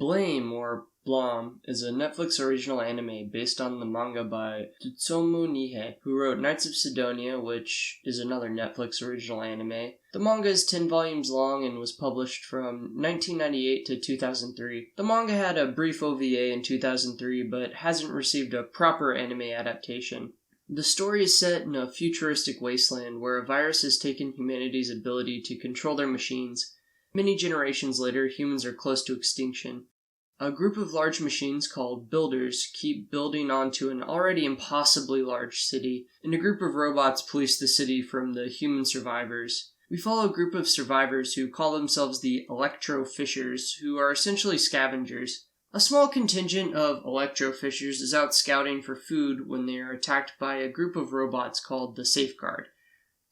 Blame, or Blom, is a Netflix original anime based on the manga by Tsutomu Nihei, who wrote Knights of Sidonia, which is another Netflix original anime. The manga is 10 volumes long and was published from 1998 to 2003. The manga had a brief OVA in 2003, but hasn't received a proper anime adaptation. The story is set in a futuristic wasteland where a virus has taken humanity's ability to control their machines. Many generations later, humans are close to extinction. A group of large machines called builders keep building onto an already impossibly large city, and a group of robots police the city from the human survivors. We follow a group of survivors who call themselves the Electro-Fishers, who are essentially scavengers. A small contingent of Electro-Fishers is out scouting for food when they are attacked by a group of robots called the Safeguard.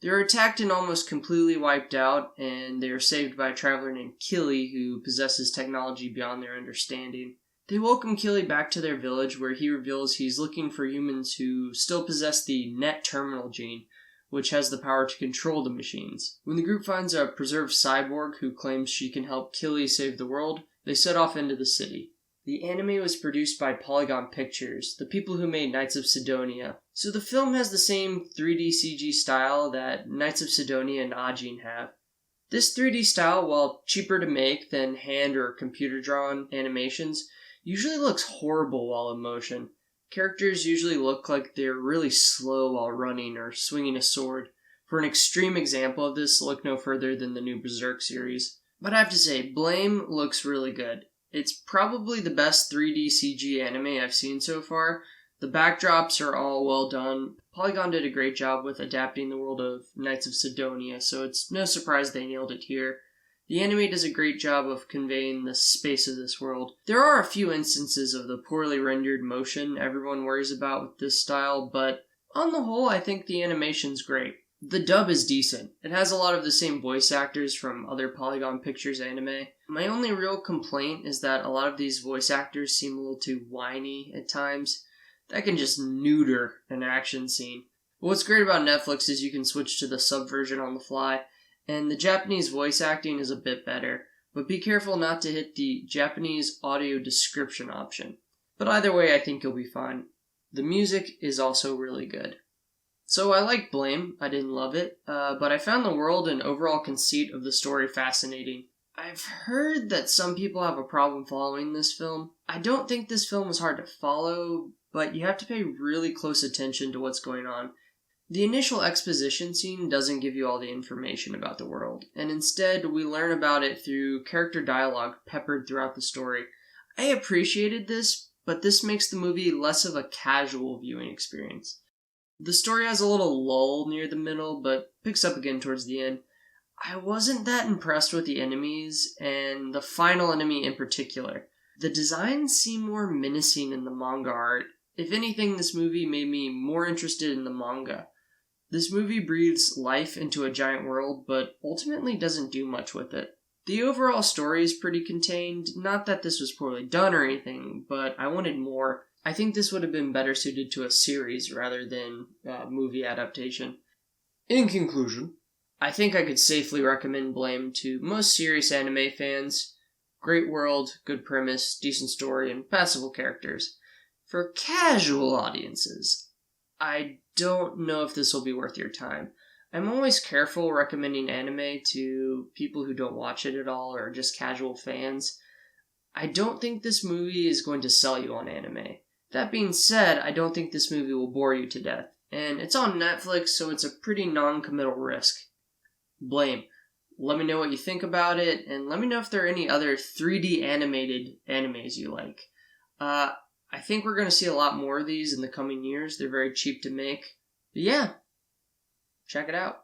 They are attacked and almost completely wiped out, and they are saved by a traveler named Killy who possesses technology beyond their understanding. They welcome Killy back to their village, where he reveals he's looking for humans who still possess the net terminal gene, which has the power to control the machines. When the group finds a preserved cyborg who claims she can help Killy save the world, they set off into the city. The anime was produced by Polygon Pictures, the people who made Knights of Sidonia. So the film has the same 3D CG style that Knights of Sidonia and Ajin have. This 3D style, while cheaper to make than hand or computer-drawn animations, usually looks horrible while in motion. Characters usually look like they're really slow while running or swinging a sword. For an extreme example of this, look no further than the new Berserk series. But I have to say, Blame looks really good. It's probably the best 3D CG anime I've seen so far. The backdrops are all well done. Polygon did a great job with adapting the world of Knights of Sidonia, so it's no surprise they nailed it here. The anime does a great job of conveying the space of this world. There are a few instances of the poorly rendered motion everyone worries about with this style, but on the whole, I think the animation's great. The dub is decent. It has a lot of the same voice actors from other Polygon Pictures anime. My only real complaint is that a lot of these voice actors seem a little too whiny at times. That can just neuter an action scene. But what's great about Netflix is you can switch to the sub version on the fly, and the Japanese voice acting is a bit better, but be careful not to hit the Japanese audio description option. But either way, I think you'll be fine. The music is also really good. So I like Blame. I didn't love it, but I found the world and overall conceit of the story fascinating. I've heard that some people have a problem following this film. I don't think this film is hard to follow, but you have to pay really close attention to what's going on. The initial exposition scene doesn't give you all the information about the world, and instead we learn about it through character dialogue peppered throughout the story. I appreciated this, but this makes the movie less of a casual viewing experience. The story has a little lull near the middle, but picks up again towards the end. I wasn't that impressed with the enemies, and the final enemy in particular. The designs seem more menacing in the manga art. If anything, this movie made me more interested in the manga. This movie breathes life into a giant world, but ultimately doesn't do much with it. The overall story is pretty contained. Not that this was poorly done or anything, but I wanted more. I think this would have been better suited to a series rather than a movie adaptation. In conclusion, I think I could safely recommend Blame to most serious anime fans. Great world, good premise, decent story, and passable characters. For casual audiences, I don't know if this will be worth your time. I'm always careful recommending anime to people who don't watch it at all or just casual fans. I don't think this movie is going to sell you on anime. That being said, I don't think this movie will bore you to death. And it's on Netflix, so it's a pretty non-committal risk. Blame. Let me know what you think about it, and let me know if there are any other 3D animated animes you like. I think we're going to see a lot more of these in the coming years. They're very cheap to make. But yeah, check it out.